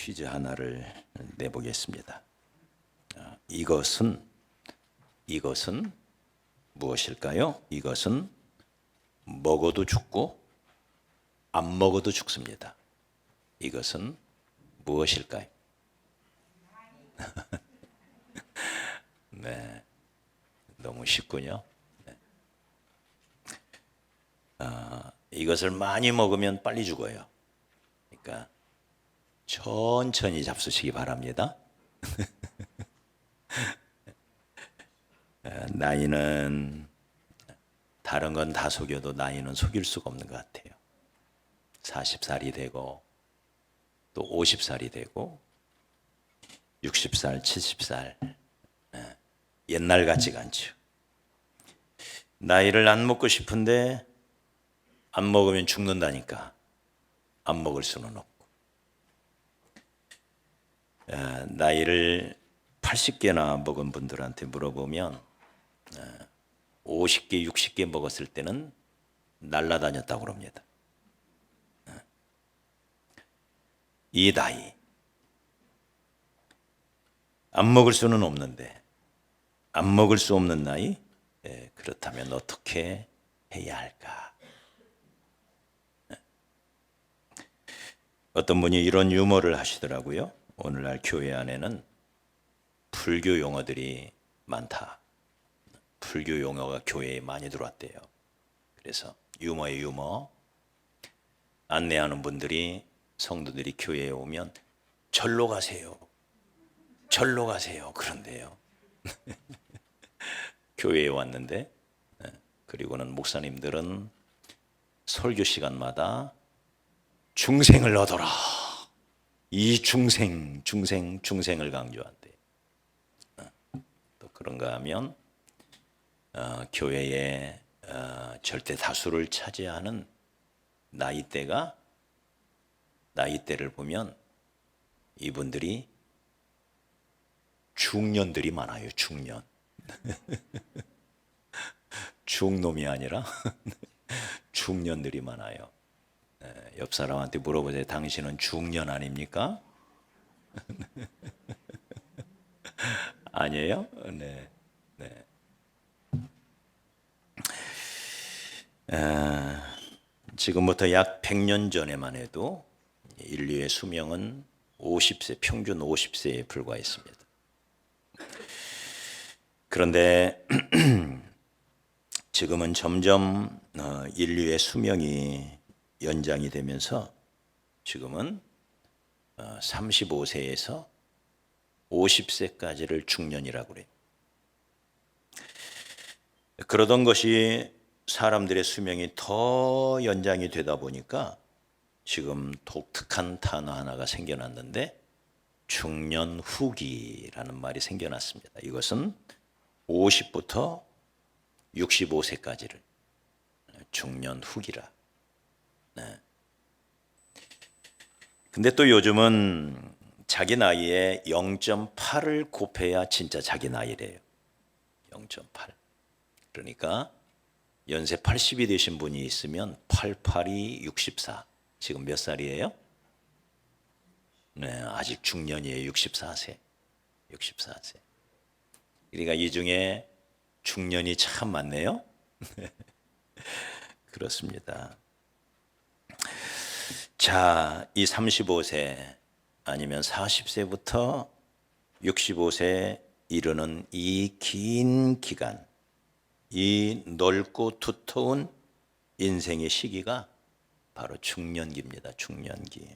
퀴즈 하나를 내보겠습니다. 이것은 무엇일까요? 이것은 먹어도 죽고 안 먹어도 죽습니다. 이것은 무엇일까요? 네, 너무 쉽군요. 네. 이것을 많이 먹으면 빨리 죽어요. 그러니까 천천히 잡수시기 바랍니다. 나이는 다른 건 다 속여도 나이는 속일 수가 없는 것 같아요. 40살이 되고 또 50살이 되고 60살, 70살 옛날 같지가 않죠. 나이를 안 먹고 싶은데 안 먹으면 죽는다니까 안 먹을 수는 없고, 나이를 80개나 먹은 분들한테 물어보면 50개, 60개 먹었을 때는 날라다녔다고 그럽니다. 이 나이 안 먹을 수는 없는데 안 먹을 수 없는 나이, 그렇다면 어떻게 해야 할까? 어떤 분이 이런 유머를 하시더라고요. 오늘날 교회 안에는 불교 용어들이 많다. 불교 용어가 교회에 많이 들어왔대요. 그래서 유머의 유머, 안내하는 분들이 성도들이 교회에 오면 절로 가세요. 절로 가세요. 그런데요. 교회에 왔는데, 그리고는 목사님들은 설교 시간마다 중생을 얻어라. 이 중생을 강조한대. 또 그런가 하면 교회의 절대 다수를 차지하는 나이대를 보면 이분들이 중년들이 많아요. 중년. 중놈이 아니라 중년들이 많아요. 옆 사람한테 물어보세요. 당신은 중년 아닙니까? 아니에요? 네. 지금부터 약 100년 전에만 해도 인류의 수명은 50세, 평균 50세에 불과했습니다. 그런데 지금은 점점 인류의 수명이 연장이 되면서 지금은 35세에서 50세까지를 중년이라고 그래요. 그러던 것이 사람들의 수명이 더 연장이 되다 보니까 지금 독특한 단어 하나가 생겨났는데 중년 후기라는 말이 생겨났습니다. 이것은 50부터 65세까지를 중년 후기라. 네. 근데 또 요즘은 자기 나이에 0.8을 곱해야 진짜 자기 나이래요. 0.8. 그러니까 연세 80이 되신 분이 있으면 88이 64. 지금 몇 살이에요? 네, 아직 중년이에요. 64세. 64세. 그러니까 이 중에 중년이 참 많네요. 그렇습니다. 자, 이 35세 아니면 40세부터 65세에 이르는 이 긴 기간, 이 넓고 두터운 인생의 시기가 바로 중년기입니다. 중년기.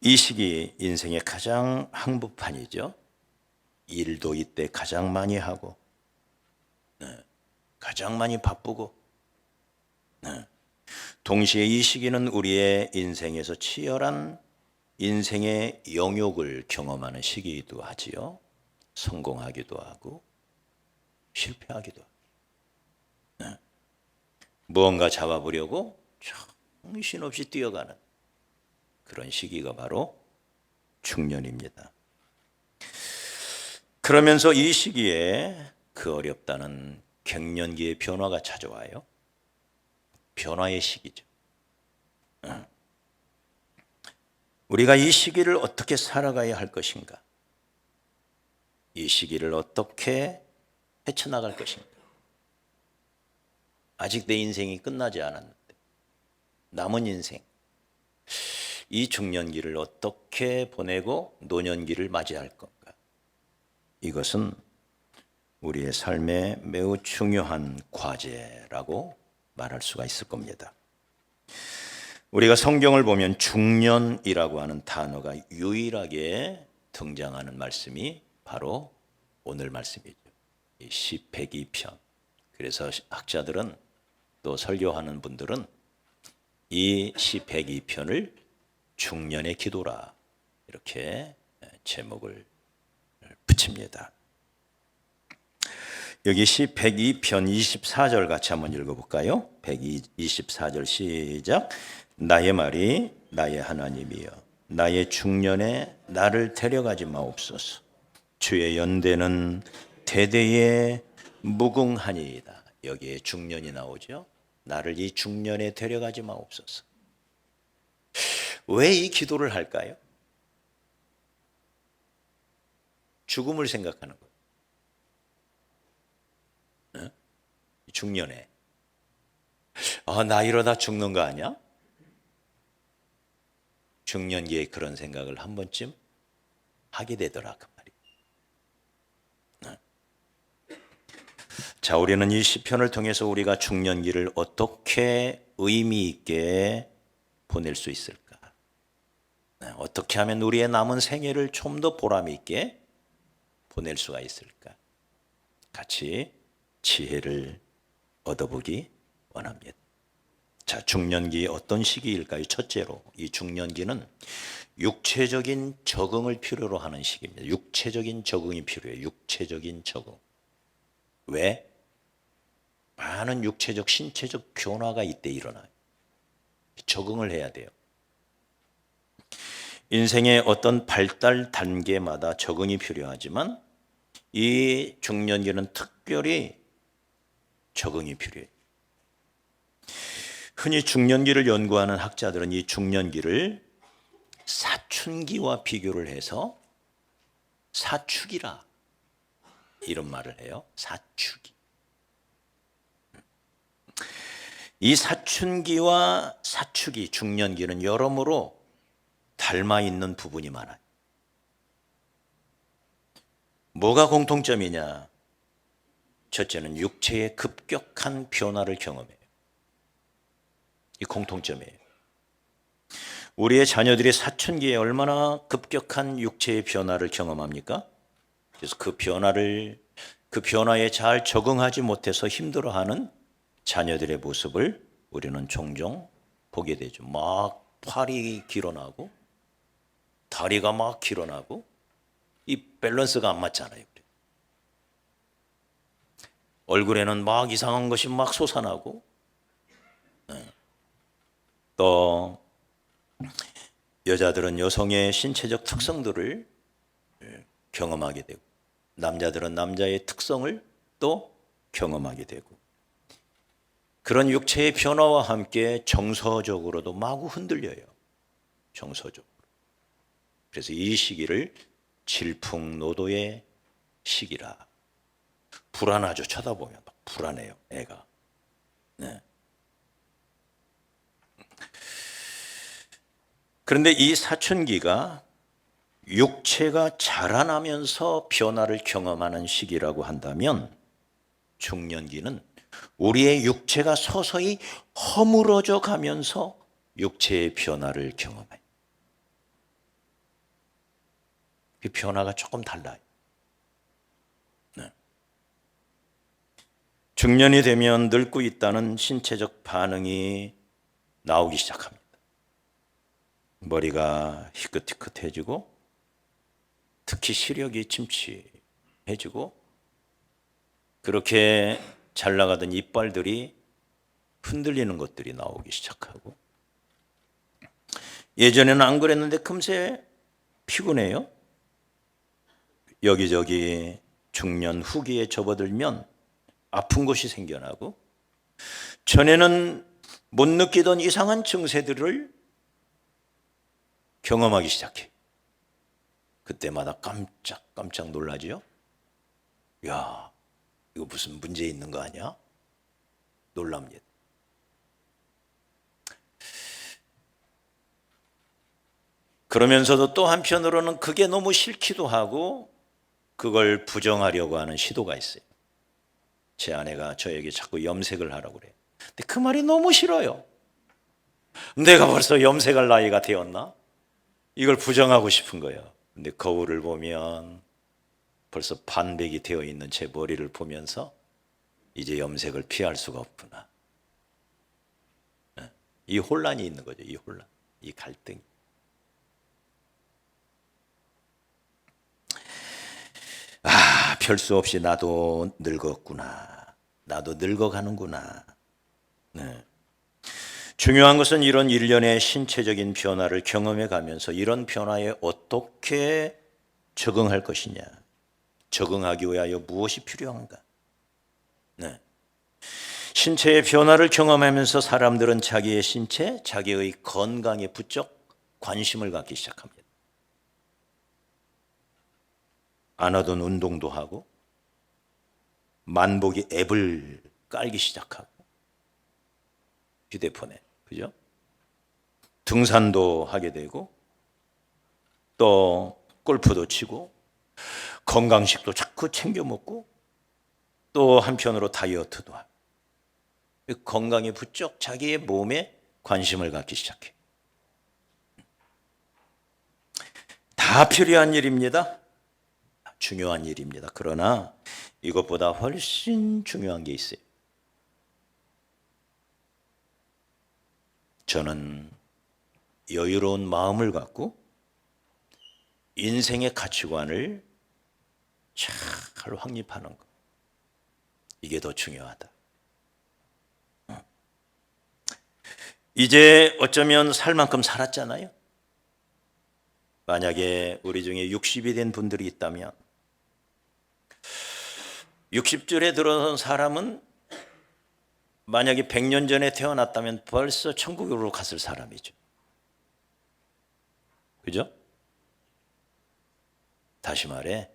이 시기 인생의 가장 한복판이죠. 일도 이때 가장 많이 하고, 가장 많이 바쁘고, 동시에 이 시기는 우리의 인생에서 치열한 인생의 영욕을 경험하는 시기이기도 하지요. 성공하기도 하고 실패하기도 하고, 무언가 잡아보려고 정신없이 뛰어가는 그런 시기가 바로 중년입니다. 그러면서 이 시기에 그 어렵다는 갱년기의 변화가 찾아와요. 변화의 시기죠. 우리가 이 시기를 어떻게 살아가야 할 것인가? 이 시기를 어떻게 헤쳐나갈 것인가? 아직 내 인생이 끝나지 않았는데 남은 인생, 이 중년기를 어떻게 보내고 노년기를 맞이할 건가? 이것은 우리의 삶에 매우 중요한 과제라고 말할 수가 있을 겁니다. 우리가 성경을 보면 중년이라고 하는 단어가 유일하게 등장하는 말씀이 바로 오늘 말씀이죠. 이 시 102편. 그래서 학자들은 또 설교하는 분들은 이 시 102편을 중년의 기도라 이렇게 제목을 붙입니다. 여기 시 102편 24절 같이 한번 읽어볼까요? 124절 시작. 나의 말이 나의 하나님이여 나의 중년에 나를 데려가지 마옵소서. 주의 연대는 대대에 무궁하니이다. 여기에 중년이 나오죠. 나를 이 중년에 데려가지 마옵소서. 왜 이 기도를 할까요? 죽음을 생각하는 거예요. 중년에 나 이러다 죽는 거 아니야? 중년기에 그런 생각을 한 번쯤 하게 되더라 그 말이에요. 자, 우리는 이 시편을 통해서 우리가 중년기를 어떻게 의미 있게 보낼 수 있을까? 어떻게 하면 우리의 남은 생애를 좀 더 보람 있게 보낼 수가 있을까? 같이 지혜를 얻어보기 원합니다. 자, 중년기 어떤 시기일까요? 첫째로 이 중년기는 육체적인 적응을 필요로 하는 시기입니다. 육체적인 적응이 필요해요. 육체적인 적응. 왜? 많은 육체적, 신체적 변화가 이때 일어나요. 적응을 해야 돼요. 인생의 어떤 발달 단계마다 적응이 필요하지만 이 중년기는 특별히 적응이 필요해요. 흔히 중년기를 연구하는 학자들은 이 중년기를 사춘기와 비교를 해서 사축이라 이런 말을 해요. 사축이. 이 사춘기와 사축이 중년기는 여러모로 닮아 있는 부분이 많아요. 뭐가 공통점이냐? 첫째는 육체의 급격한 변화를 경험해요. 이 공통점이에요. 우리의 자녀들이 사춘기에 얼마나 급격한 육체의 변화를 경험합니까? 그래서 그 변화에 잘 적응하지 못해서 힘들어하는 자녀들의 모습을 우리는 종종 보게 되죠. 막 팔이 길어나고 다리가 막 길어나고 이 밸런스가 안 맞잖아요. 얼굴에는 막 이상한 것이 막 솟아나고 또 여자들은 여성의 신체적 특성들을 경험하게 되고 남자들은 남자의 특성을 또 경험하게 되고 그런 육체의 변화와 함께 정서적으로도 마구 흔들려요. 정서적으로. 그래서 이 시기를 질풍노도의 시기라. 불안하죠. 쳐다보면 막 불안해요. 애가. 네. 그런데 이 사춘기가 육체가 자라나면서 변화를 경험하는 시기라고 한다면 중년기는 우리의 육체가 서서히 허물어져 가면서 육체의 변화를 경험해요. 그 변화가 조금 달라요. 네. 중년이 되면 늙고 있다는 신체적 반응이 나오기 시작합니다. 머리가 희끗희끗해지고 특히 시력이 침침해지고 그렇게 잘 나가던 이빨들이 흔들리는 것들이 나오기 시작하고 예전에는 안 그랬는데 금세 피곤해요. 여기저기 중년 후기에 접어들면 아픈 곳이 생겨나고 전에는 못 느끼던 이상한 증세들을 경험하기 시작해. 그때마다 깜짝 놀라지요. 야, 이거 무슨 문제 있는 거 아니야? 놀랍니다. 그러면서도 또 한편으로는 그게 너무 싫기도 하고 그걸 부정하려고 하는 시도가 있어요. 제 아내가 저에게 자꾸 염색을 하라고 그래요. 근데 그 말이 너무 싫어요. 내가 벌써 염색할 나이가 되었나? 이걸 부정하고 싶은 거예요. 근데 거울을 보면 벌써 반백이 되어 있는 제 머리를 보면서 이제 염색을 피할 수가 없구나. 이 혼란이 있는 거죠. 이 혼란, 이 갈등이. 별 수 없이 나도 늙었구나. 나도 늙어가는구나. 네. 중요한 것은 이런 일련의 신체적인 변화를 경험해 가면서 이런 변화에 어떻게 적응할 것이냐. 적응하기 위하여 무엇이 필요한가. 네. 신체의 변화를 경험하면서 사람들은 자기의 신체, 자기의 건강에 부쩍 관심을 갖기 시작합니다. 안 하던 운동도 하고 만보기 앱을 깔기 시작하고 휴대폰에, 그죠? 등산도 하게 되고 또 골프도 치고 건강식도 자꾸 챙겨 먹고 또 한편으로 다이어트도 하고 건강에 부쩍 자기의 몸에 관심을 갖기 시작해. 다 필요한 일입니다. 중요한 일입니다. 그러나 이것보다 훨씬 중요한 게 있어요. 저는 여유로운 마음을 갖고 인생의 가치관을 잘 확립하는 것. 이게 더 중요하다. 이제 어쩌면 살 만큼 살았잖아요. 만약에 우리 중에 60이 된 분들이 있다면 60줄에 들어선 사람은 만약에 100년 전에 태어났다면 벌써 천국으로 갔을 사람이죠. 그죠? 다시 말해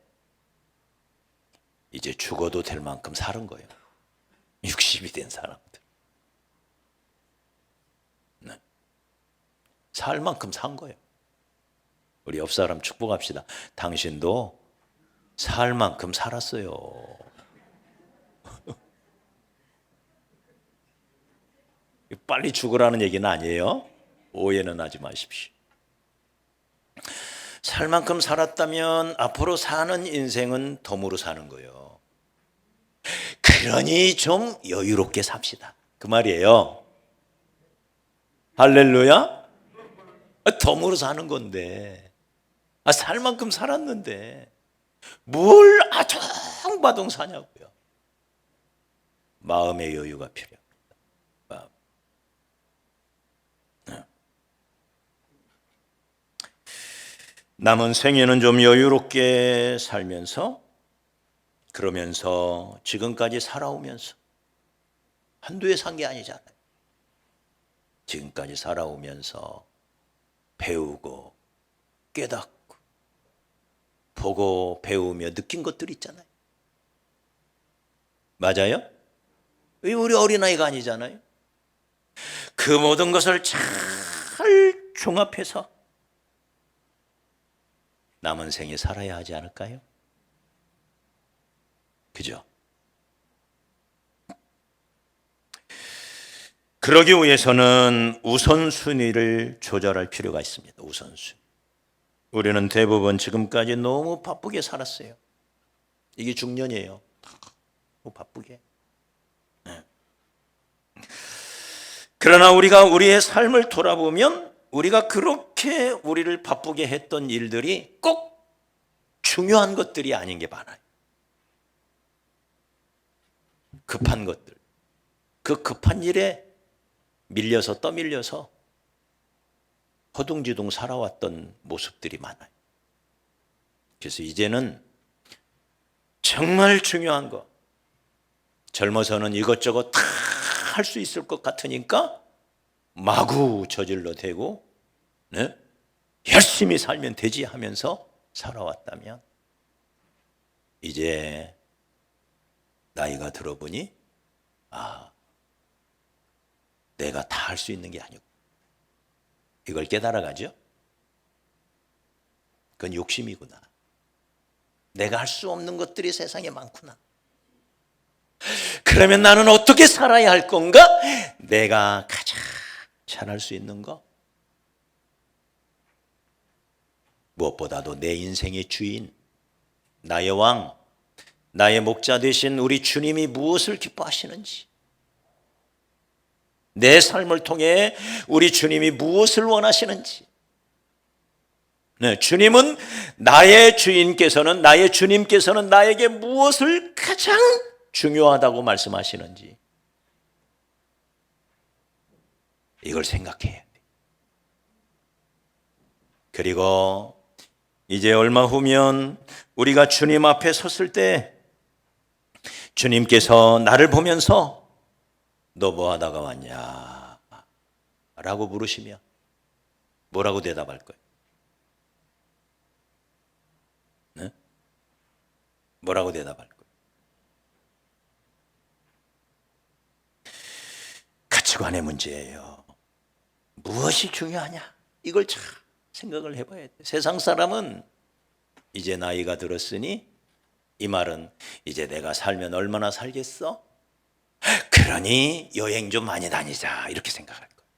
이제 죽어도 될 만큼 살은 거예요. 60이 된 사람들. 네. 살 만큼 산 거예요. 우리 옆 사람 축복합시다. 당신도 살 만큼 살았어요. 빨리 죽으라는 얘기는 아니에요. 오해는 하지 마십시오. 살 만큼 살았다면 앞으로 사는 인생은 덤으로 사는 거예요. 그러니 좀 여유롭게 삽시다. 그 말이에요. 할렐루야? 덤으로 사는 건데 살 만큼 살았는데 뭘 아둥바둥 사냐고요. 마음의 여유가 필요합니다. 남은 생애는 좀 여유롭게 살면서 그러면서 지금까지 살아오면서 한두 해 산 게 아니잖아요. 지금까지 살아오면서 배우고 깨닫고 보고 배우며 느낀 것들 있잖아요. 맞아요? 우리 어린아이가 아니잖아요. 그 모든 것을 잘 종합해서 남은 생에 살아야 하지 않을까요? 그죠? 그러기 위해서는 우선순위를 조절할 필요가 있습니다. 우선순위. 우리는 대부분 지금까지 너무 바쁘게 살았어요. 이게 중년이에요. 너무 바쁘게. 네. 그러나 우리가 우리의 삶을 돌아보면 우리가 그렇게 우리를 바쁘게 했던 일들이 꼭 중요한 것들이 아닌 게 많아요. 급한 것들. 그 급한 일에 밀려서 떠밀려서 허둥지둥 살아왔던 모습들이 많아요. 그래서 이제는 정말 중요한 거, 젊어서는 이것저것 다 할 수 있을 것 같으니까 마구 저질러 대고, 네? 열심히 살면 되지 하면서 살아왔다면 이제 나이가 들어보니 내가 다 할 수 있는 게 아니고 이걸 깨달아가죠. 그건 욕심이구나. 내가 할 수 없는 것들이 세상에 많구나. 그러면 나는 어떻게 살아야 할 건가? 내가 가장 잘할 수 있는 거, 무엇보다도 내 인생의 주인, 나의 왕, 나의 목자 되신 우리 주님이 무엇을 기뻐하시는지, 내 삶을 통해 우리 주님이 무엇을 원하시는지. 네, 주님은 나의 주님께서는 나에게 무엇을 가장 중요하다고 말씀하시는지 이걸 생각해야 돼. 그리고 이제 얼마 후면 우리가 주님 앞에 섰을 때 주님께서 나를 보면서 너 뭐 하다가 왔냐? 라고 물으시면 뭐라고 대답할 거예요? 네? 뭐라고 대답할 거예요? 가치관의 문제예요. 무엇이 중요하냐? 이걸 참 생각을 해봐야 돼. 세상 사람은 이제 나이가 들었으니 이 말은 이제 내가 살면 얼마나 살겠어? 그러니 여행 좀 많이 다니자 이렇게 생각할 거예요.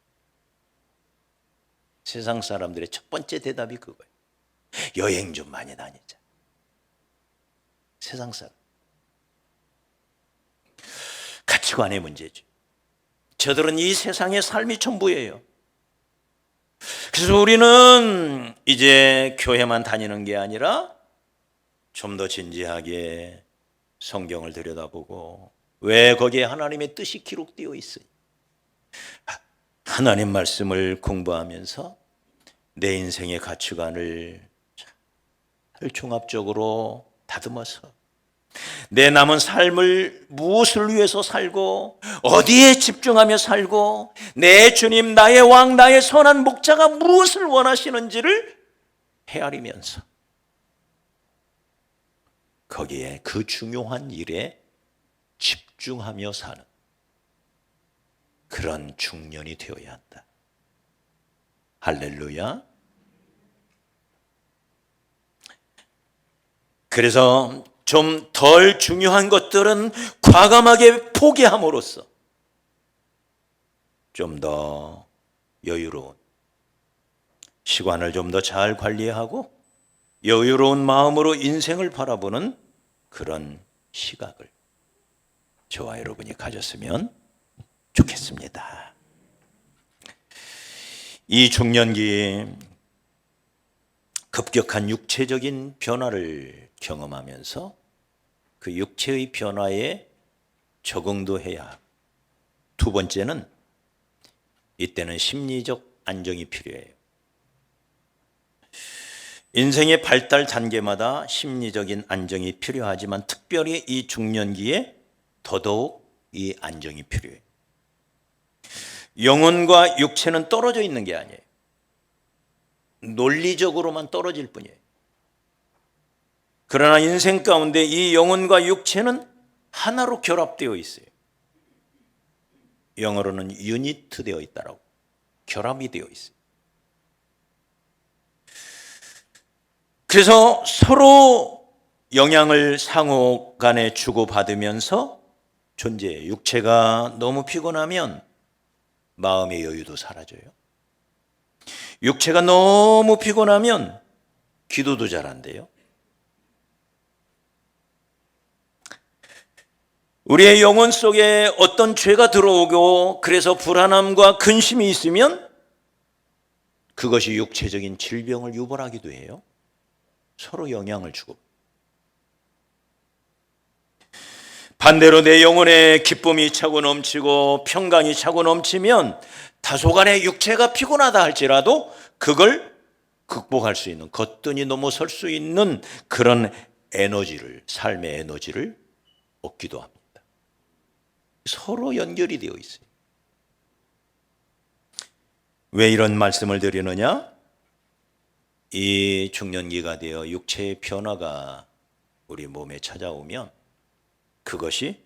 세상 사람들의 첫 번째 대답이 그거예요. 여행 좀 많이 다니자. 세상 사람. 가치관의 문제죠. 저들은 이 세상의 삶이 전부예요. 그래서 우리는 이제 교회만 다니는 게 아니라 좀 더 진지하게 성경을 들여다보고 왜 거기에 하나님의 뜻이 기록되어 있으니 하나님 말씀을 공부하면서 내 인생의 가치관을 잘 종합적으로 다듬어서 내 남은 삶을 무엇을 위해서 살고 어디에 집중하며 살고 내 주님 나의 왕 나의 선한 목자가 무엇을 원하시는지를 헤아리면서 거기에 그 중요한 일에 집중하며 사는 그런 중년이 되어야 한다. 할렐루야. 그래서 좀 덜 중요한 것들은 과감하게 포기함으로써 좀 더 여유로운 시간을 좀 더 잘 관리하고 여유로운 마음으로 인생을 바라보는 그런 시각을 저와 여러분이 가졌으면 좋겠습니다. 이 중년기에 급격한 육체적인 변화를 경험하면서 그 육체의 변화에 적응도 해야 하고 두 번째는 이때는 심리적 안정이 필요해요. 인생의 발달 단계마다 심리적인 안정이 필요하지만 특별히 이 중년기에 더더욱 이 안정이 필요해요. 영혼과 육체는 떨어져 있는 게 아니에요. 논리적으로만 떨어질 뿐이에요. 그러나 인생 가운데 이 영혼과 육체는 하나로 결합되어 있어요. 영어로는 유니트 되어 있다라고, 결합이 되어 있어요. 그래서 서로 영향을 상호 간에 주고받으면서 존재해요. 육체가 너무 피곤하면 마음의 여유도 사라져요. 육체가 너무 피곤하면 기도도 잘 안 돼요. 우리의 영혼 속에 어떤 죄가 들어오고 그래서 불안함과 근심이 있으면 그것이 육체적인 질병을 유발하기도 해요. 서로 영향을 주고. 반대로 내 영혼에 기쁨이 차고 넘치고 평강이 차고 넘치면 다소간의 육체가 피곤하다 할지라도 그걸 극복할 수 있는, 거뜬히 넘어설 수 있는 그런 에너지를, 삶의 에너지를 얻기도 합니다. 서로 연결이 되어 있어요. 왜 이런 말씀을 드리느냐? 이 중년기가 되어 육체의 변화가 우리 몸에 찾아오면 그것이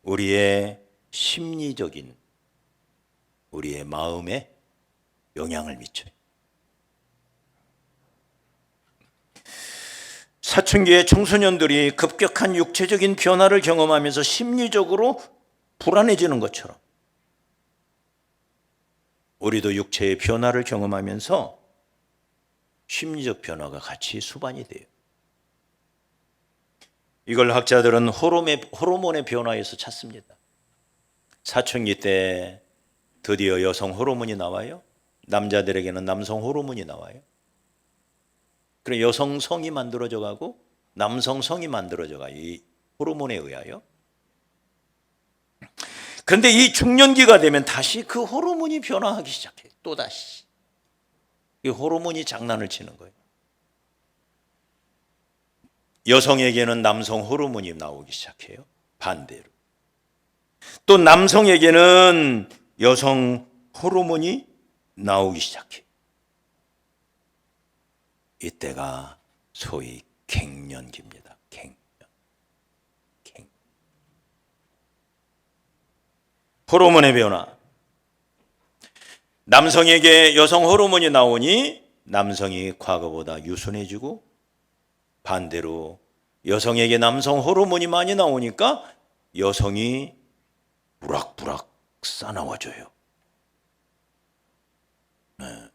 우리의 심리적인, 우리의 마음에 영향을 미쳐요. 사춘기의 청소년들이 급격한 육체적인 변화를 경험하면서 심리적으로 불안해지는 것처럼 우리도 육체의 변화를 경험하면서 심리적 변화가 같이 수반이 돼요. 이걸 학자들은 호르몬의 변화에서 찾습니다. 사춘기 때 드디어 여성 호르몬이 나와요. 남자들에게는 남성 호르몬이 나와요. 그래서 여성성이 만들어져 가고 남성성이 만들어져 가요. 이 호르몬에 의하여. 그런데 이 중년기가 되면 다시 그 호르몬이 변화하기 시작해요. 또다시. 이 호르몬이 장난을 치는 거예요. 여성에게는 남성 호르몬이 나오기 시작해요. 반대로. 또 남성에게는 여성 호르몬이 나오기 시작해요. 이때가 소위 갱년기입니다. 갱년. 호르몬의 변화. 남성에게 여성 호르몬이 나오니 남성이 과거보다 유순해지고 반대로 여성에게 남성 호르몬이 많이 나오니까 여성이 부락부락 싸나워져요. 네.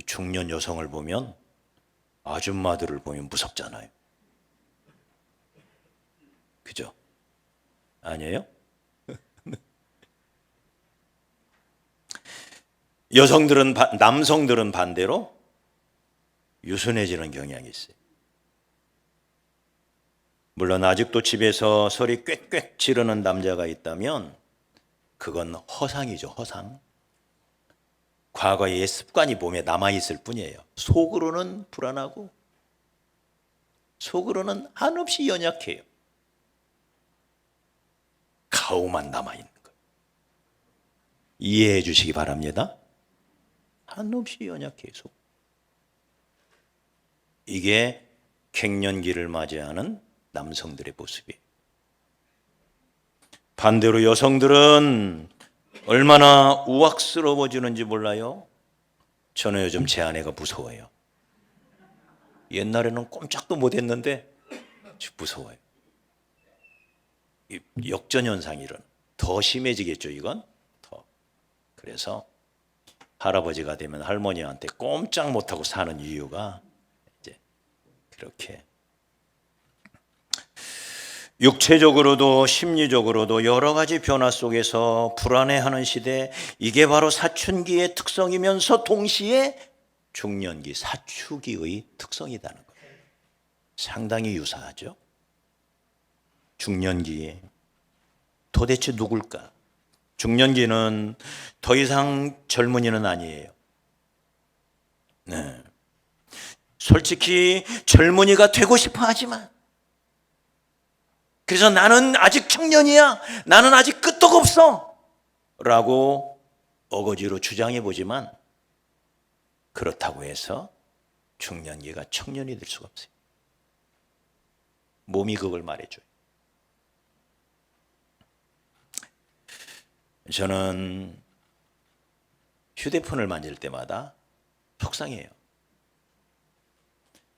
중년 여성을 보면 아줌마들을 보면 무섭잖아요. 그죠? 아니에요? 남성들은 반대로 유순해지는 경향이 있어요. 물론 아직도 집에서 소리 꽥꽥 지르는 남자가 있다면 그건 허상이죠, 허상. 과거의 습관이 몸에 남아있을 뿐이에요. 속으로는 불안하고 속으로는 한없이 연약해요. 가오만 남아있는 거예요. 이해해 주시기 바랍니다. 한없이 연약해요. 속. 이게 갱년기를 맞이하는 남성들의 모습이에요. 반대로 여성들은 얼마나 우악스러워지는지 몰라요? 저는 요즘 제 아내가 무서워요. 옛날에는 꼼짝도 못했는데 무서워요. 역전현상이 더 심해지겠죠, 이건? 더. 그래서 할아버지가 되면 할머니한테 꼼짝 못하고 사는 이유가 이제 그렇게 육체적으로도 심리적으로도 여러 가지 변화 속에서 불안해하는 시대, 이게 바로 사춘기의 특성이면서 동시에 중년기, 사춘기의 특성이라는 거예요. 상당히 유사하죠. 중년기 도대체 누굴까? 중년기는 더 이상 젊은이는 아니에요. 네. 솔직히 젊은이가 되고 싶어 하지만 그래서 나는 아직 청년이야. 나는 아직 끄떡 없어. 라고 어거지로 주장해 보지만 그렇다고 해서 중년기가 청년이 될 수가 없어요. 몸이 그걸 말해줘요. 저는 휴대폰을 만질 때마다 속상해요.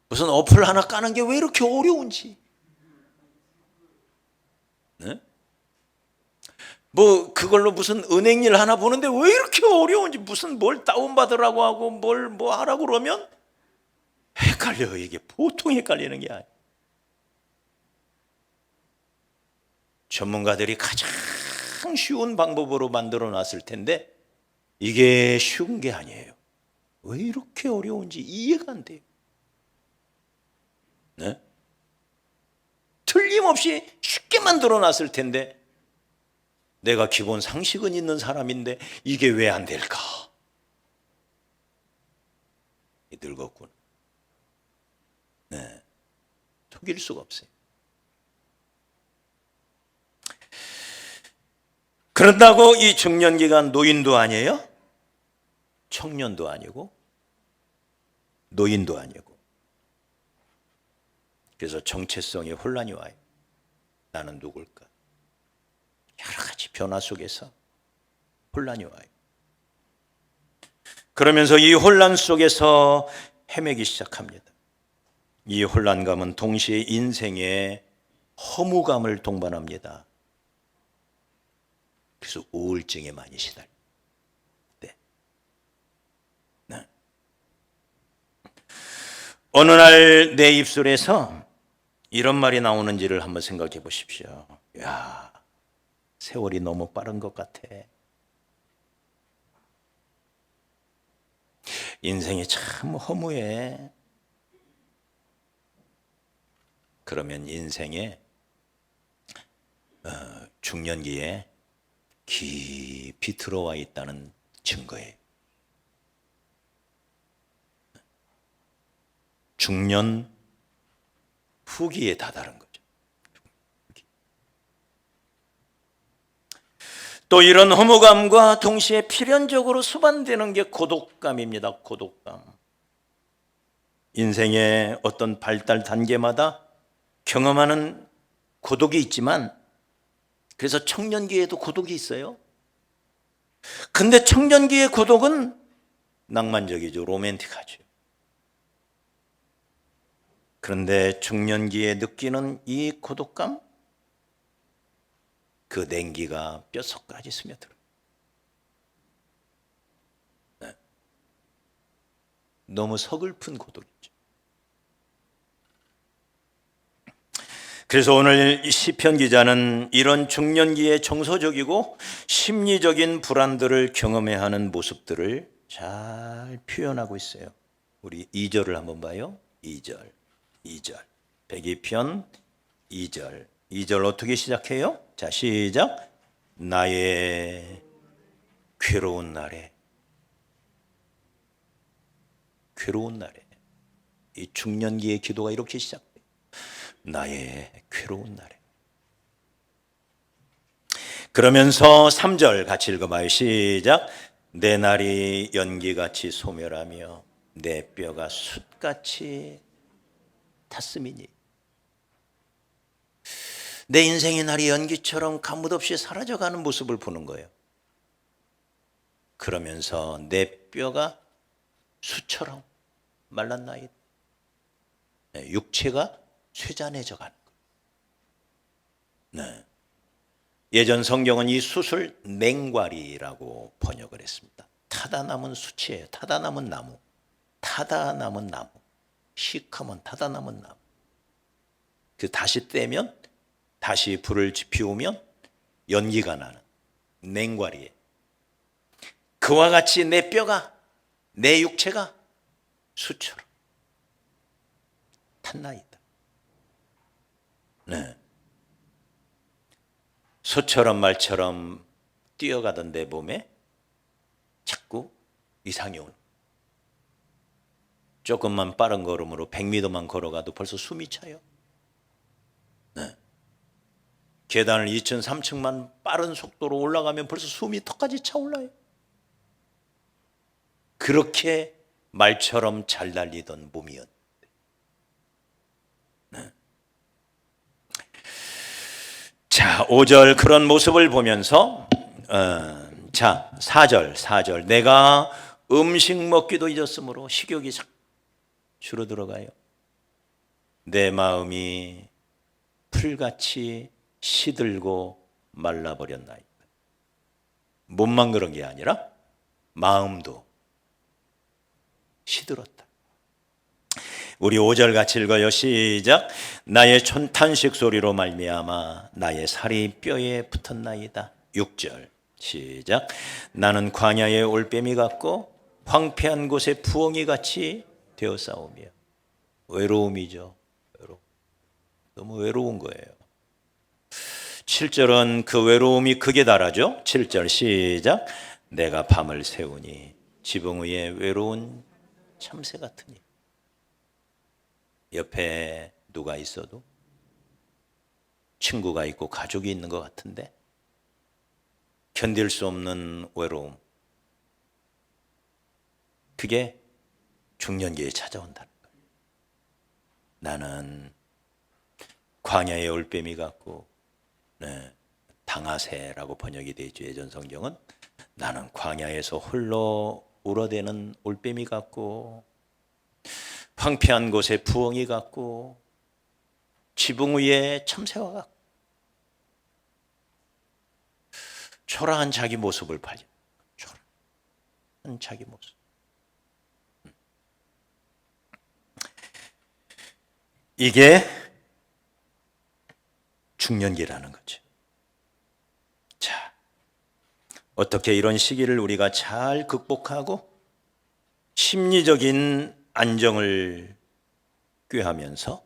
무슨 어플 하나 까는 게 왜 이렇게 어려운지. 네? 뭐 그걸로 무슨 은행일 하나 보는데 왜 이렇게 어려운지, 무슨 뭘 다운받으라고 하고 뭘 뭐 하라고 그러면 헷갈려요. 이게 보통 헷갈리는 게 아니에요. 전문가들이 가장 쉬운 방법으로 만들어 놨을 텐데 이게 쉬운 게 아니에요. 왜 이렇게 어려운지 이해가 안 돼요. 네? 틀림없이 쉽게 만들어 놨을 텐데 내가 기본 상식은 있는 사람인데 이게 왜 안 될까? 늙었구나. 네, 속일 수가 없어요. 그런다고 이 중년기가 노인도 아니에요? 청년도 아니고 노인도 아니고. 그래서 정체성에 혼란이 와요. 나는 누굴까? 여러 가지 변화 속에서 혼란이 와요. 그러면서 이 혼란 속에서 헤매기 시작합니다. 이 혼란감은 동시에 인생의 허무감을 동반합니다. 그래서 우울증에 많이 시달려요. 네. 어느 날 내 입술에서 이런 말이 나오는지를 한번 생각해 보십시오. 야, 세월이 너무 빠른 것 같아. 인생이 참 허무해. 그러면 인생의 중년기에 깊이 들어와 있다는 증거예요. 중년 후기에 다다른 거죠. 또 이런 허무감과 동시에 필연적으로 수반되는 게 고독감입니다. 고독감. 인생의 어떤 발달 단계마다 경험하는 고독이 있지만, 그래서 청년기에도 고독이 있어요. 근데 청년기의 고독은 낭만적이죠. 로맨틱하죠. 그런데 중년기에 느끼는 이 고독감, 그 냉기가 뼛속까지 스며들어요. 네. 너무 서글픈 고독이죠. 그래서 오늘 시편 기자는 이런 중년기의 정서적이고 심리적인 불안들을 경험해야 하는 모습들을 잘 표현하고 있어요. 우리 2절을 한번 봐요. 2절 102편 2절 어떻게 시작해요? 자, 시작. 나의 괴로운 날에, 이 중년기의 기도가 이렇게 시작돼요. 나의 괴로운 날에. 그러면서 3절 같이 읽어봐요. 시작. 내 날이 연기같이 소멸하며 내 뼈가 숯같이 탔음이니. 내 인생의 날이 연기처럼 가뭇없이 사라져가는 모습을 보는 거예요. 그러면서 내 뼈가 숯처럼 말랐나이다. 육체가 쇠잔해져 가는 거예요. 네. 예전 성경은 이 숯을 냉과리라고 번역을 했습니다. 타다 남은 숯이에요. 타다 남은 나무. 시커먼 타다 남은 나무. 그 다시 떼면, 다시 불을 피우면 연기가 나는 냉과리에, 그와 같이 내 뼈가, 내 육체가 숯처럼 탔나이다. 네. 소처럼 말처럼 뛰어가던 내 몸에 자꾸 이상이 오는. 조금만 빠른 걸음으로 100m만 걸어가도 벌써 숨이 차요. 네. 계단을 2층, 3층만 빠른 속도로 올라가면 벌써 숨이 턱까지 차올라요. 그렇게 말처럼 잘 달리던 몸이었는데. 네. 자, 5절 그런 모습을 보면서 자, 4절 내가 음식 먹기도 잊었으므로 식욕이 줄어들어가요. 내 마음이 풀같이 시들고 말라버렸나이다. 몸만 그런 게 아니라 마음도 시들었다. 우리 5절 같이 읽어요. 시작. 나의 탄식 소리로 말미암아 나의 살이 뼈에 붙었나이다. 6절 시작. 나는 광야의 올빼미 같고 황폐한 곳에 부엉이 같이 되어싸우며. 외로움이죠. 너무 외로운 거예요. 7절은 그 외로움이 극에 달하죠. 7절 시작. 내가 밤을 새우니 지붕 위에 외로운 참새 같으니. 옆에 누가 있어도, 친구가 있고 가족이 있는 것 같은데 견딜 수 없는 외로움. 그게 중년기에 찾아온다는 거예요. 나는 광야의 올빼미 같고, 네, 당아새라고 번역이 되어 있죠. 예전 성경은 나는 광야에서 홀로 울어대는 올빼미 같고, 황폐한 곳에 부엉이 같고, 지붕 위에 참새와 같고, 초라한 자기 모습을 발견. 초라한 자기 모습. 이게 중년기라는 거죠. 자, 어떻게 이런 시기를 우리가 잘 극복하고 심리적인 안정을 꾀하면서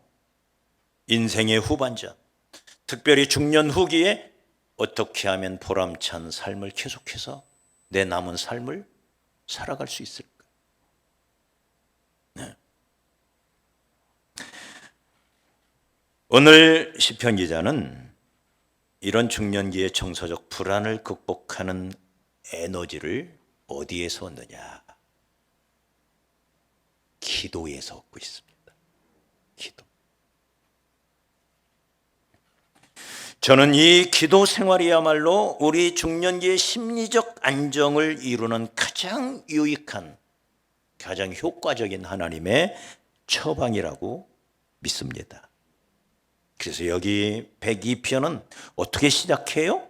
인생의 후반전, 특별히 중년 후기에 어떻게 하면 보람찬 삶을 계속해서 내 남은 삶을 살아갈 수 있을까? 네. 오늘 시편 기자는 이런 중년기의 정서적 불안을 극복하는 에너지를 어디에서 얻느냐? 기도에서 얻고 있습니다. 기도. 저는 이 기도 생활이야말로 우리 중년기의 심리적 안정을 이루는 가장 유익한, 가장 효과적인 하나님의 처방이라고 믿습니다. 그래서 여기 102편은 어떻게 시작해요?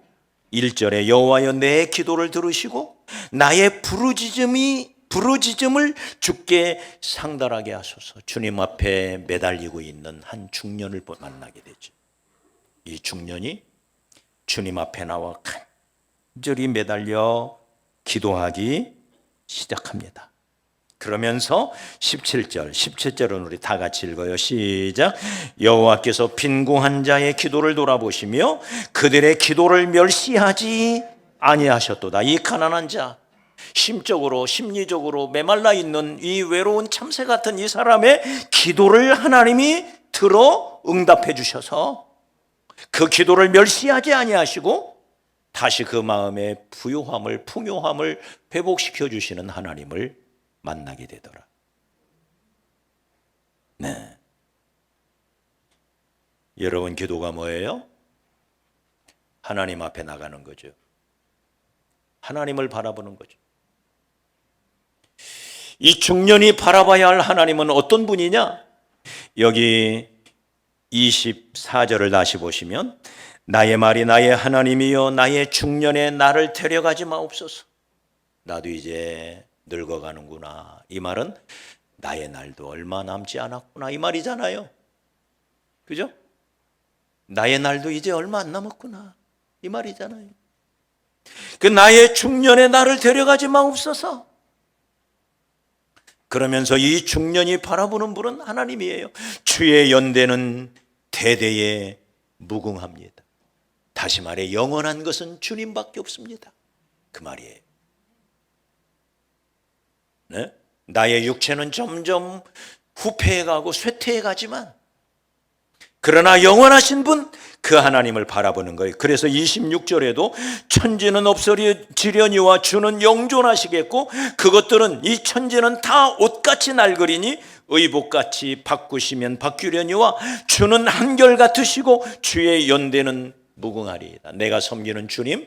1절에 여호와여 내 기도를 들으시고 나의 부르짖음을 주께 상달하게 하소서. 주님 앞에 매달리고 있는 한 중년을 만나게 되죠. 이 중년이 주님 앞에 나와 간절히 매달려 기도하기 시작합니다. 그러면서 17절은 우리 다 같이 읽어요. 시작. 여호와께서 빈궁한 자의 기도를 돌아보시며 그들의 기도를 멸시하지 아니하셨도다. 이 가난한 자, 심적으로 심리적으로 메말라 있는 이 외로운 참새 같은 이 사람의 기도를 하나님이 들어 응답해 주셔서 그 기도를 멸시하지 아니하시고 다시 그 마음의 부요함을, 풍요함을 회복시켜 주시는 하나님을 만나게 되더라. 네. 여러분 기도가 뭐예요? 하나님 앞에 나가는 거죠. 하나님을 바라보는 거죠. 이 중년이 바라봐야 할 하나님은 어떤 분이냐? 여기 24절을 다시 보시면 나의 말이 나의 하나님이여 나의 중년에 나를 데려가지 마옵소서. 나도 이제 늙어가는구나. 이 말은 나의 날도 얼마 남지 않았구나 이 말이잖아요. 그죠? 나의 날도 이제 얼마 안 남았구나 이 말이잖아요. 그 나의 중년에 나를 데려가지 마옵소서. 그러면서 이 중년이 바라보는 분은 하나님이에요. 주의 연대는 대대에 무궁합니다. 다시 말해 영원한 것은 주님밖에 없습니다. 그 말이에요. 네? 나의 육체는 점점 후퇴해가고 쇠퇴해가지만 그러나 영원하신 분 그 하나님을 바라보는 거예요. 그래서 26절에도 천지는 없어지려니와 주는 영존하시겠고 그것들은 이 천지는 다 옷같이 낡으리니 의복같이 바꾸시면 바뀌려니와 주는 한결같으시고 주의 연대는 무궁하리이다. 내가 섬기는 주님,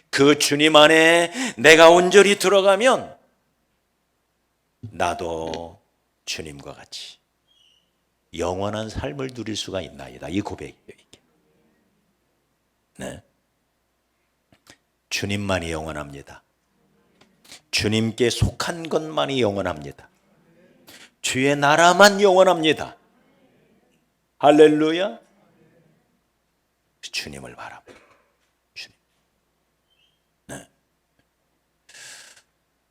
그 주님 안에 내가 온전히 들어가면 나도 주님과 같이 영원한 삶을 누릴 수가 있나이다. 이 고백이에요. 이게. 네. 주님만이 영원합니다. 주님께 속한 것만이 영원합니다. 주의 나라만 영원합니다. 할렐루야. 주님을 바라보고 주님. 네.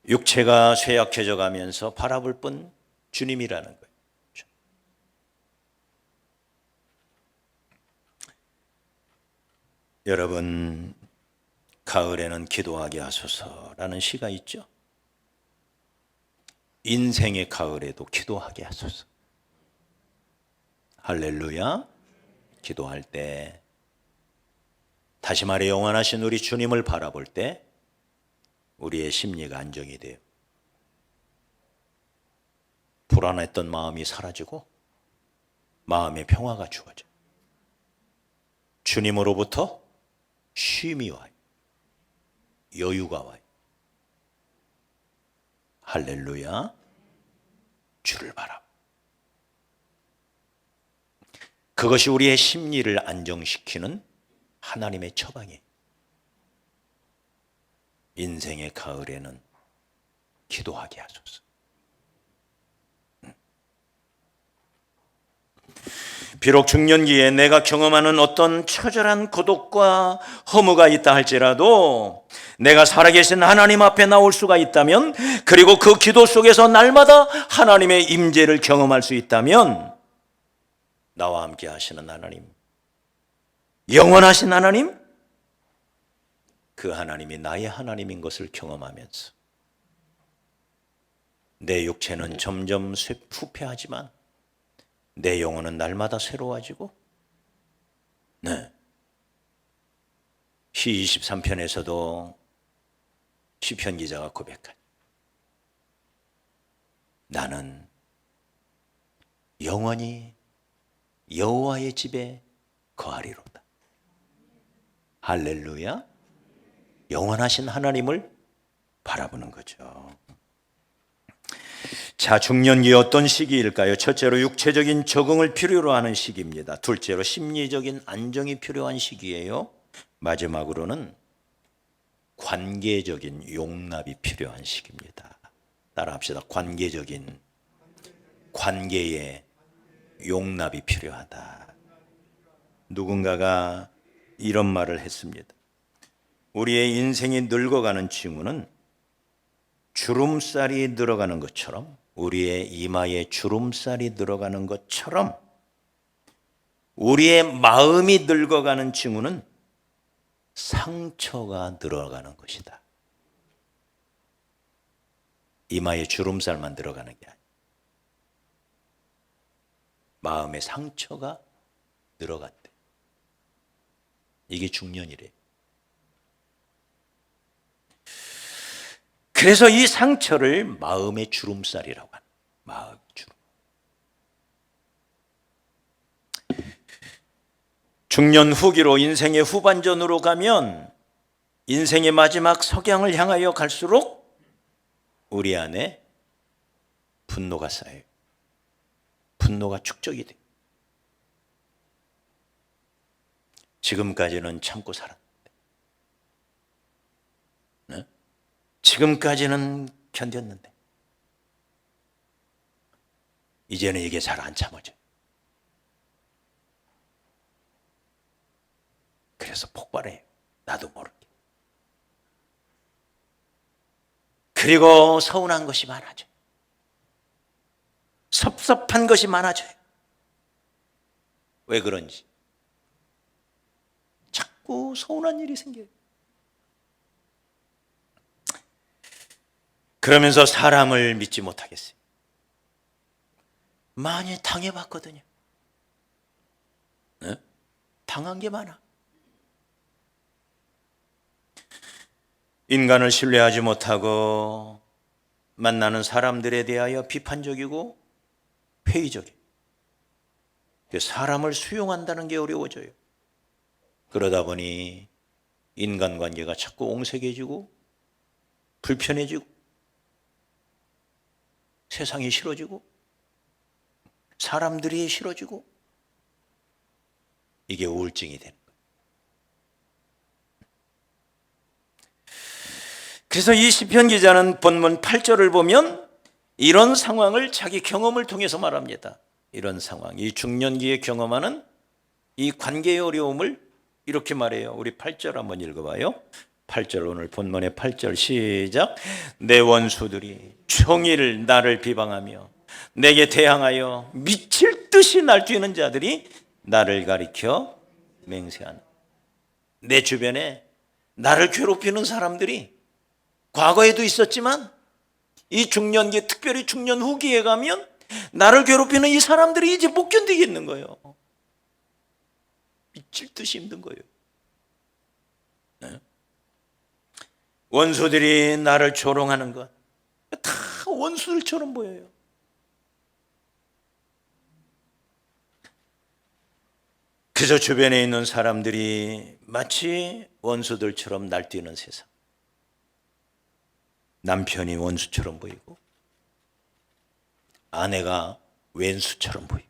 육체가 쇠약해져 가면서 바라볼 뿐 주님이라는 거예요. 여러분, 가을에는 기도하게 하소서라는 시가 있죠. 인생의 가을에도 기도하게 하소서. 할렐루야. 기도할 때, 다시 말해 영원하신 우리 주님을 바라볼 때 우리의 심리가 안정이 돼요. 불안했던 마음이 사라지고 마음의 평화가 주어져. 주님으로부터 쉼이 와요. 여유가 와요. 할렐루야. 주를 바라. 그것이 우리의 심리를 안정시키는 하나님의 처방이에요. 인생의 가을에는 기도하게 하소서. 비록 중년기에 내가 경험하는 어떤 처절한 고독과 허무가 있다 할지라도 내가 살아계신 하나님 앞에 나올 수가 있다면, 그리고 그 기도 속에서 날마다 하나님의 임재를 경험할 수 있다면, 나와 함께 하시는 하나님, 영원하신 하나님, 그 하나님이 나의 하나님인 것을 경험하면서 내 육체는 점점 후패하지만 내 영혼은 날마다 새로워지고, 시 23편에서도 시편 기자가 고백한, 나는 영원히 여호와의 집에 거하리로다. 할렐루야. 영원하신 하나님을 바라보는 거죠. 자, 중년기의 어떤 시기일까요? 첫째로 육체적인 적응을 필요로 하는 시기입니다. 둘째로 심리적인 안정이 필요한 시기예요. 마지막으로는 관계적인 용납이 필요한 시기입니다. 따라합시다. 관계의 용납이 필요하다. 누군가가 이런 말을 했습니다. 우리의 인생이 늙어가는 징후는 주름살이 늘어가는 것처럼, 우리의 이마에 주름살이 늘어가는 것처럼 우리의 마음이 늙어가는 징후는 상처가 늘어가는 것이다. 이마에 주름살만 들어가는 게 아니야. 마음의 상처가 늘어간대. 이게 중년이래. 그래서 이 상처를 마음의 주름살이라고 합니다. 마음의 주름. 중년 후기로 인생의 후반전으로 가면, 인생의 마지막 석양을 향하여 갈수록 우리 안에 분노가 쌓여요. 분노가 축적이 돼요. 지금까지는 참고 살았는데, 지금까지는 견뎠는데, 이제는 이게 잘 안 참아져요. 그래서 폭발해요. 나도 모르게. 그리고 서운한 것이 많아져요. 섭섭한 것이 많아져요. 왜 그런지. 자꾸 서운한 일이 생겨요. 그러면서 사람을 믿지 못하겠어요. 많이 당해봤거든요. 당한 게 많아. 인간을 신뢰하지 못하고 만나는 사람들에 대하여 비판적이고 회의적이에요. 사람을 수용한다는 게 어려워져요. 그러다 보니 인간관계가 자꾸 옹색해지고 불편해지고 세상이 싫어지고 사람들이 싫어지고, 이게 우울증이 되는 거예요. 그래서 이 시편 기자는 본문 8절을 보면 이런 상황을 자기 경험을 통해서 말합니다. 이런 상황, 이 중년기에 경험하는 이 관계의 어려움을 이렇게 말해요. 우리 8절 한번 읽어봐요. 8절, 오늘 본문의 8절 시작. 내 원수들이 종일 나를 비방하며 내게 대항하여 미칠 듯이 날뛰는 자들이 나를 가리켜 맹세하는. 내 주변에 나를 괴롭히는 사람들이 과거에도 있었지만 이 중년기, 특별히 중년 후기에 가면 나를 괴롭히는 이 사람들이 이제 못 견디겠는 거예요. 미칠 듯이 힘든 거예요. 원수들이 나를 조롱하는 것, 다 원수들처럼 보여요. 그저 주변에 있는 사람들이 마치 원수들처럼 날뛰는 세상. 남편이 원수처럼 보이고 아내가 왼수처럼 보이고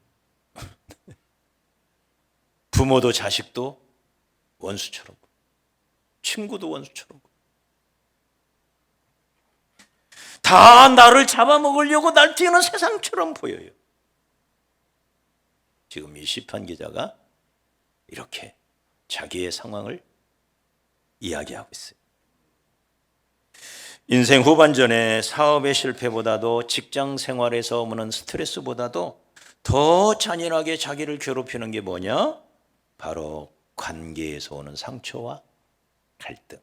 부모도 자식도 원수처럼 보이고 친구도 원수처럼 보이고 다 나를 잡아먹으려고 날뛰는 세상처럼 보여요. 지금 이 시편 기자가 이렇게 자기의 상황을 이야기하고 있어요. 인생 후반전에 사업의 실패보다도 직장 생활에서 오는 스트레스보다도 더 잔인하게 자기를 괴롭히는 게 뭐냐? 바로 관계에서 오는 상처와 갈등.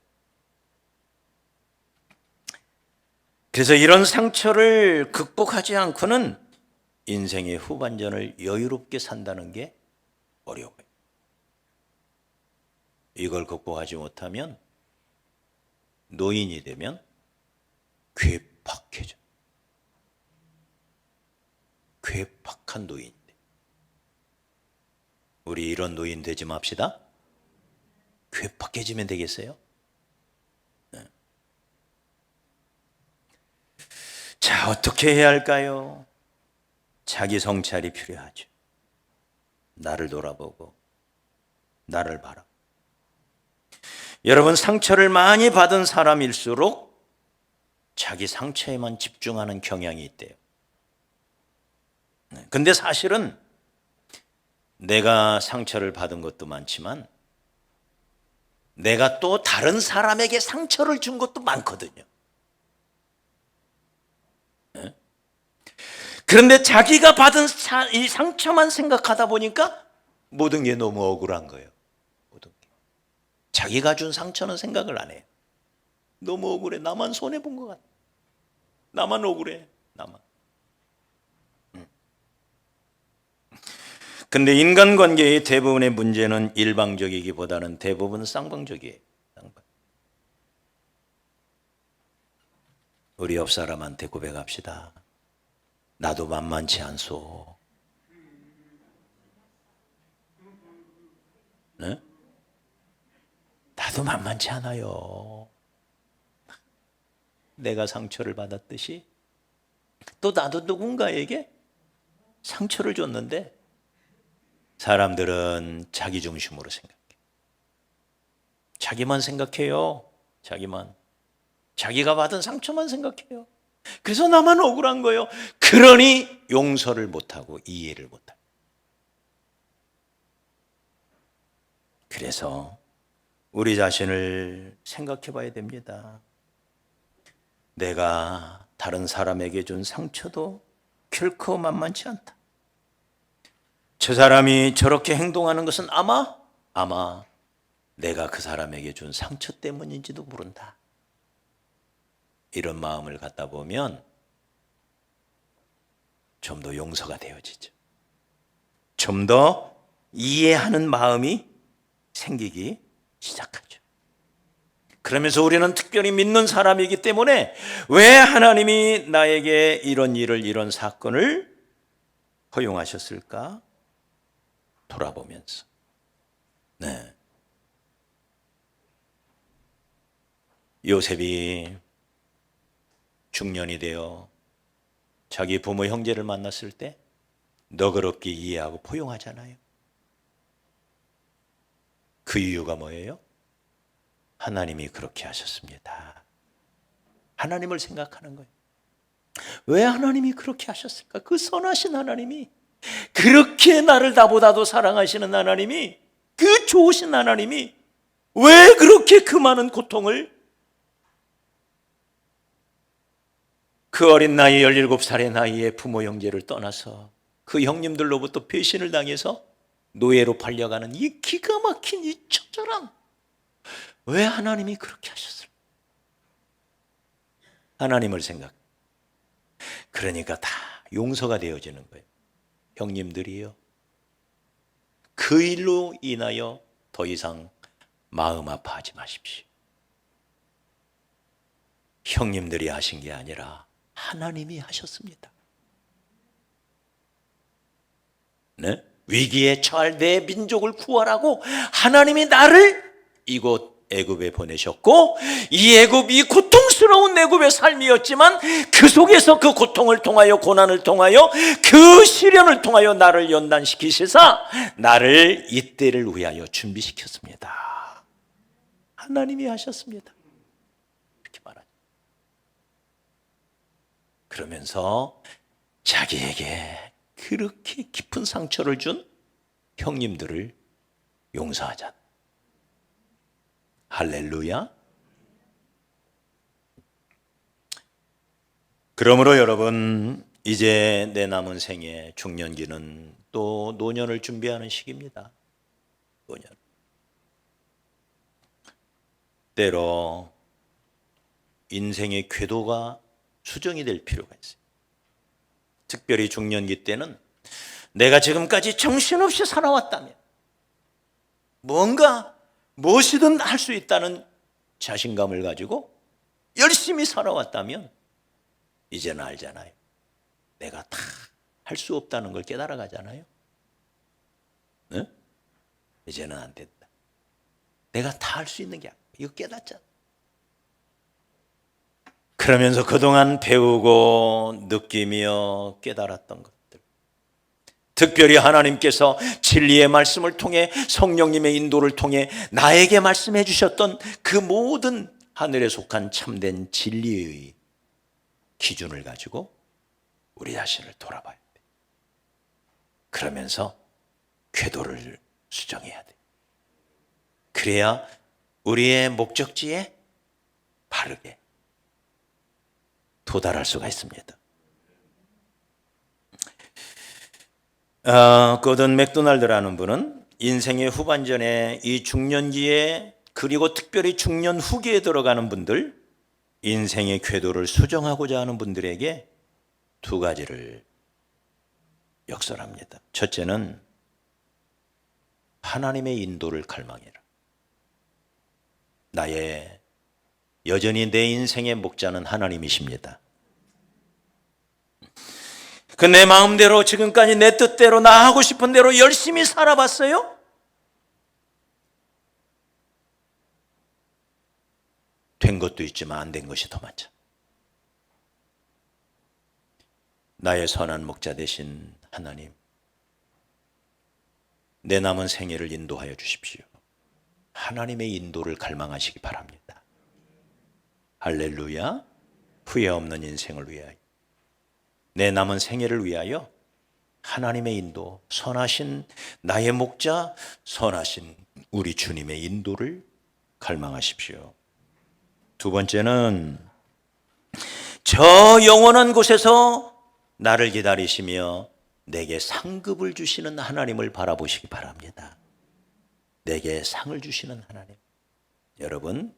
그래서 이런 상처를 극복하지 않고는 인생의 후반전을 여유롭게 산다는 게 어려워요. 이걸 극복하지 못하면 노인이 되면 괴팍해져. 괴팍한 노인인데. 우리 이런 노인 되지 맙시다. 괴팍해지면 되겠어요? 네. 자, 어떻게 해야 할까요? 자기 성찰이 필요하죠. 나를 돌아보고 나를 바라. 여러분, 상처를 많이 받은 사람일수록 자기 상처에만 집중하는 경향이 있대요. 근데 사실은 내가 상처를 받은 것도 많지만 내가 또 다른 사람에게 상처를 준 것도 많거든요. 그런데 자기가 받은 이 상처만 생각하다 보니까 모든 게 너무 억울한 거예요. 모든 게. 자기가 준 상처는 생각을 안 해요. 너무 억울해. 나만 손해본 것 같아. 나만 억울해. 나만. 근데 인간관계의 대부분의 문제는 일방적이기보다는 대부분 쌍방적이에요. 우리 옆 사람한테 고백합시다. 나도 만만치 않소. 네? 나도 만만치 않아요. 내가 상처를 받았듯이 또 나도 누군가에게 상처를 줬는데 사람들은 자기 중심으로 생각해. 자기만 생각해요. 자기만. 자기가 받은 상처만 생각해요. 그래서 나만 억울한 거예요. 그러니 용서를 못하고 이해를 못하고. 그래서 우리 자신을 생각해 봐야 됩니다. 내가 다른 사람에게 준 상처도 결코 만만치 않다. 저 사람이 저렇게 행동하는 것은 아마 내가 그 사람에게 준 상처 때문인지도 모른다. 이런 마음을 갖다 보면 좀 더 용서가 되어지죠. 좀 더 이해하는 마음이 생기기 시작하죠. 그러면서 우리는 특별히 믿는 사람이기 때문에 왜 하나님이 나에게 이런 일을, 이런 사건을 허용하셨을까? 돌아보면서. 네. 요셉이 중년이 되어 자기 부모 형제를 만났을 때 너그럽게 이해하고 포용하잖아요. 그 이유가 뭐예요? 하나님이 그렇게 하셨습니다. 하나님을 생각하는 거예요. 왜 하나님이 그렇게 하셨을까? 그 선하신 하나님이, 그렇게 나를 나보다도 사랑하시는 하나님이, 그 좋으신 하나님이 왜 그렇게 그 많은 고통을, 그 어린 나이 17살의 나이에 부모 형제를 떠나서 그 형님들로부터 배신을 당해서 노예로 팔려가는 이 기가 막힌 이 처절함, 왜 하나님이 그렇게 하셨을까? 하나님을 생각. 그러니까 다 용서가 되어지는 거예요. 형님들이요, 그 일로 인하여 더 이상 마음 아파하지 마십시오. 형님들이 하신 게 아니라 하나님이 하셨습니다. 네? 위기에 처할 내 민족을 구하라고 하나님이 나를 이곳 애굽에 보내셨고, 이 애굽이 고통스러운 애굽의 삶이었지만 그 속에서 그 고통을 통하여, 고난을 통하여, 그 시련을 통하여 나를 연단시키시사 나를 이때를 위하여 준비시켰습니다. 하나님이 하셨습니다. 이렇게 말하죠. 그러면서 자기에게 그렇게 깊은 상처를 준 형님들을 용서하자. 할렐루야. 그러므로 여러분, 이제 내 남은 생애 중년기는 또 노년을 준비하는 시기입니다. 노년. 때로 인생의 궤도가 수정이 될 필요가 있어요. 특별히 중년기 때는 내가 지금까지 정신없이 살아왔다면, 뭔가 무엇이든 할 수 있다는 자신감을 가지고 열심히 살아왔다면, 이제는 알잖아요. 내가 다 할 수 없다는 걸 깨달아 가잖아요. 네? 이제는 안 된다. 내가 다 할 수 있는 게 아니야. 이거 깨닫잖아. 그러면서 그동안 배우고 느끼며 깨달았던 것들, 특별히 하나님께서 진리의 말씀을 통해, 성령님의 인도를 통해 나에게 말씀해 주셨던 그 모든 하늘에 속한 참된 진리의 기준을 가지고 우리 자신을 돌아봐야 돼. 그러면서 궤도를 수정해야 돼. 그래야 우리의 목적지에 바르게 도달할 수가 있습니다. 거든 맥도날드라는 분은 인생의 후반전에, 이 중년기에, 그리고 특별히 중년 후기에 들어가는 분들, 인생의 궤도를 수정하고자 하는 분들에게 두 가지를 역설합니다. 첫째는 하나님의 인도를 갈망해라. 여전히 내 인생의 목자는 하나님이십니다. 그 내 마음대로 지금까지 내 뜻대로, 나 하고 싶은 대로 열심히 살아봤어요? 된 것도 있지만 안 된 것이 더 많죠. 나의 선한 목자 되신 하나님, 내 남은 생애를 인도하여 주십시오. 하나님의 인도를 갈망하시기 바랍니다. 할렐루야. 후회 없는 인생을 위하여, 내 남은 생애를 위하여 하나님의 인도, 선하신 나의 목자, 선하신 우리 주님의 인도를 갈망하십시오. 두 번째는 저 영원한 곳에서 나를 기다리시며 내게 상급을 주시는 하나님을 바라보시기 바랍니다. 내게 상을 주시는 하나님. 여러분,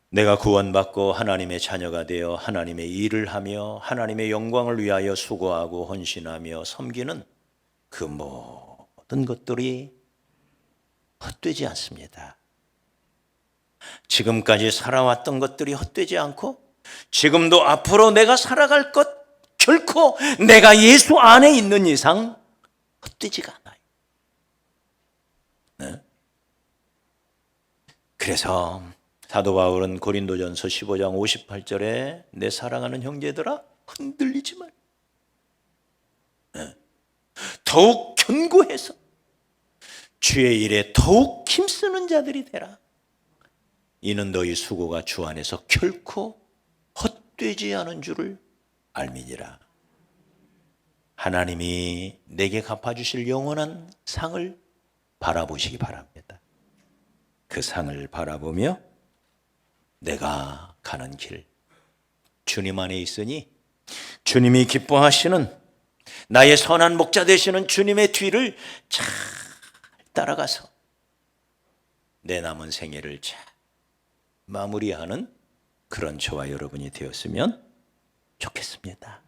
내가 구원받고 하나님의 자녀가 되어 하나님의 일을 하며 하나님의 영광을 위하여 수고하고 헌신하며 섬기는 그 모든 것들이 헛되지 않습니다. 지금까지 살아왔던 것들이 헛되지 않고, 지금도 앞으로 내가 살아갈 것 결코 내가 예수 안에 있는 이상 헛되지가 않아요. 네? 그래서 사도 바울은 고린도전서 15장 58절에 내 사랑하는 형제들아 흔들리지 말. 네. 더욱 견고해서 주의 일에 더욱 힘쓰는 자들이 되라. 이는 너희 수고가 주 안에서 결코 헛되지 않은 줄을 알미니라. 하나님이 내게 갚아주실 영원한 상을 바라보시기 바랍니다. 그 상을 바라보며 내가 가는 길, 주님 안에 있으니 주님이 기뻐하시는 나의 선한 목자 되시는 주님의 뒤를 잘 따라가서 내 남은 생애를 잘 마무리하는 그런 저와 여러분이 되었으면 좋겠습니다.